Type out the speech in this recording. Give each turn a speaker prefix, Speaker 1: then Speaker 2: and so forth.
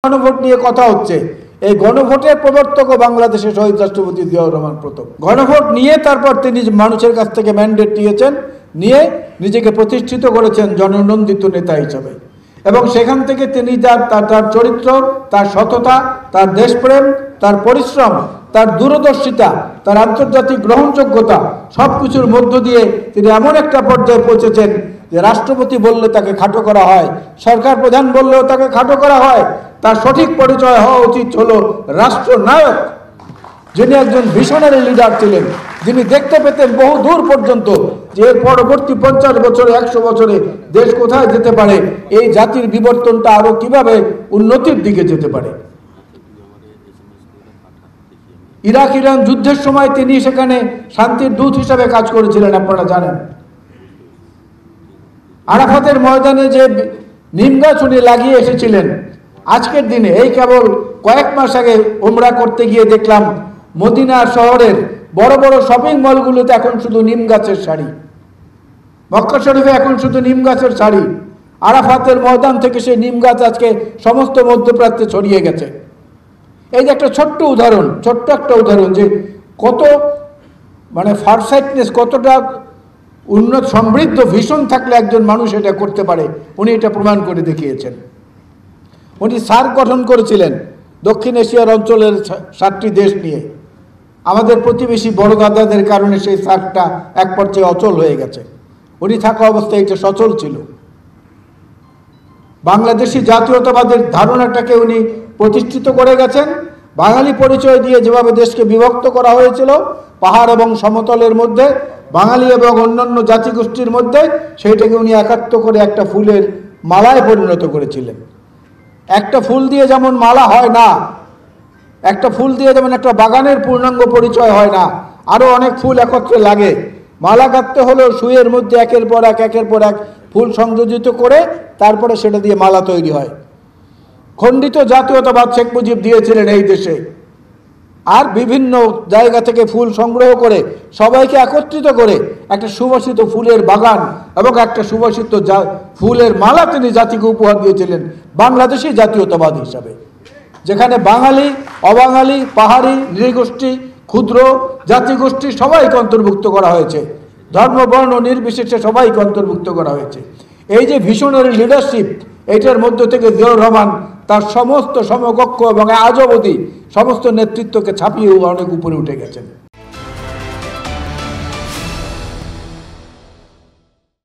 Speaker 1: গণভোট নিয়ে কথা হচ্ছে। এই গণভোটের প্রবর্তক বাংলাদেশের শহীদ রাষ্ট্রপতি জিয়াউর রহমান প্রথম। গণভোট নিয়ে তারপর তিনি মানুষের কাছ থেকে ম্যান্ডেট নিয়েছেন, নিয়ে নিজেকে প্রতিষ্ঠিত করেছেন জননন্দিত নেতা হিসাবে। এবং সেখান থেকে তিনি তার চরিত্র, তার সততা, তার দেশপ্রেম, তার পরিশ্রম, তার দূরদর্শিতা, তার আন্তর্জাতিক গ্রহণযোগ্যতা সব কিছুর মধ্য দিয়ে তিনি এমন একটা পর্যায়ে পৌঁছেছেন যে রাষ্ট্রপতি বললে তাকে খাটো করা হয়, সরকার প্রধান বললেও তাকে খাটো করা হয়। তার সঠিক পরিচয় হওয়া উচিত হলো রাষ্ট্রনায়ক, যিনি একজন ভিশনারি লিডার ছিলেন, যিনি দেখতে পেতেন বহু দূর পর্যন্ত যে এর পরবর্তী 50 বছরে 100 বছরে দেশ কোথায় যেতে পারে, এই জাতির বিবর্তনটা আরো কিভাবে উন্নতির দিকে যেতে পারে। ইরাক ইরান যুদ্ধের সময় তিনি সেখানে শান্তির দূত হিসাবে কাজ করেছিলেন, আপনারা জানেন। আরাফাতের ময়দানে যে নিম গাছ উনি লাগিয়ে এসেছিলেন, আজকের দিনে এই কেবল কয়েক মাস আগে উমরা করতে গিয়ে দেখলাম মদিনা শহরের বড় বড় শপিং মলগুলোতে এখন শুধু নিম গাছের শাড়ি, মক্কা শরীফে এখন শুধু নিম গাছের শাড়ি। আরাফাতের ময়দান থেকে সেই নিম গাছ আজকে সমস্ত মধ্যপ্রাচ্যে ছড়িয়ে গেছে। এই যে একটা ছোট্ট একটা উদাহরণ যে কত ফারসাইটনেস, কতটা উন্নত সমৃদ্ধ ভিশন থাকলে একজন মানুষ এটা করতে পারে, উনি এটা প্রমাণ করে দেখিয়েছেন। উনি সার্ক গঠন করেছিলেন দক্ষিণ এশিয়ার অঞ্চলের 7টি দেশ নিয়ে। আমাদের প্রতিবেশী বড় দাদাদের কারণে সেই সার্কটা এক পর্যায়ে অচল হয়ে গেছে। উনি থাকা অবস্থায় এটা সচল ছিল। বাংলাদেশি জাতীয়তাবাদের ধারণাটাকে উনি প্রতিষ্ঠিত করে গেছেন। বাঙালি পরিচয় দিয়ে যেভাবে দেশকে বিভক্ত করা হয়েছিল পাহাড় এবং সমতলের মধ্যে, বাঙালি এবং অন্যান্য জাতিগোষ্ঠীর মধ্যে, সেইটাকে উনি একাত্ম করে একটা ফুলের মালায় পরিণত করেছিলেন। একটা ফুল দিয়ে যেমন মালা হয় না, একটা ফুল দিয়ে যেমন একটা বাগানের পূর্ণাঙ্গ পরিচয় হয় না, আরো অনেক ফুল একত্রে লাগে। মালা গাঁথতে হলেও সুইয়ের মধ্যে একের পর এক ফুল সংযোজিত করে তারপরে সেটা দিয়ে মালা তৈরি হয়। খণ্ডিত জাতীয়তাবাদ শেখ মুজিব দিয়েছিলেন এই দেশে, আর বিভিন্ন জায়গা থেকে ফুল সংগ্রহ করে সবাইকে একত্রিত করে একটা সুবাসিত ফুলের বাগান এবং একটা সুবাসিত ফুলের মালা তিনি জাতিকে উপহার দিয়েছিলেন বাংলাদেশি জাতীয়তাবাদ হিসাবে, যেখানে বাঙালি, অবাঙালি, পাহাড়ি, নৃগোষ্ঠী, ক্ষুদ্র জাতিগোষ্ঠী সবাইকে অন্তর্ভুক্ত করা হয়েছে, ধর্ম বর্ণ নির্বিশেষে সবাইকে অন্তর্ভুক্ত করা হয়েছে। এই যে ভিশনারি লিডারশিপ, এইটার মধ্য থেকে জিয়াউর রহমান তার সমস্ত সমকক্ষ এবং আজ অবধি সমস্ত নেতৃত্বকে ছাপিয়ে অনেক উপরে উঠে গেছেন।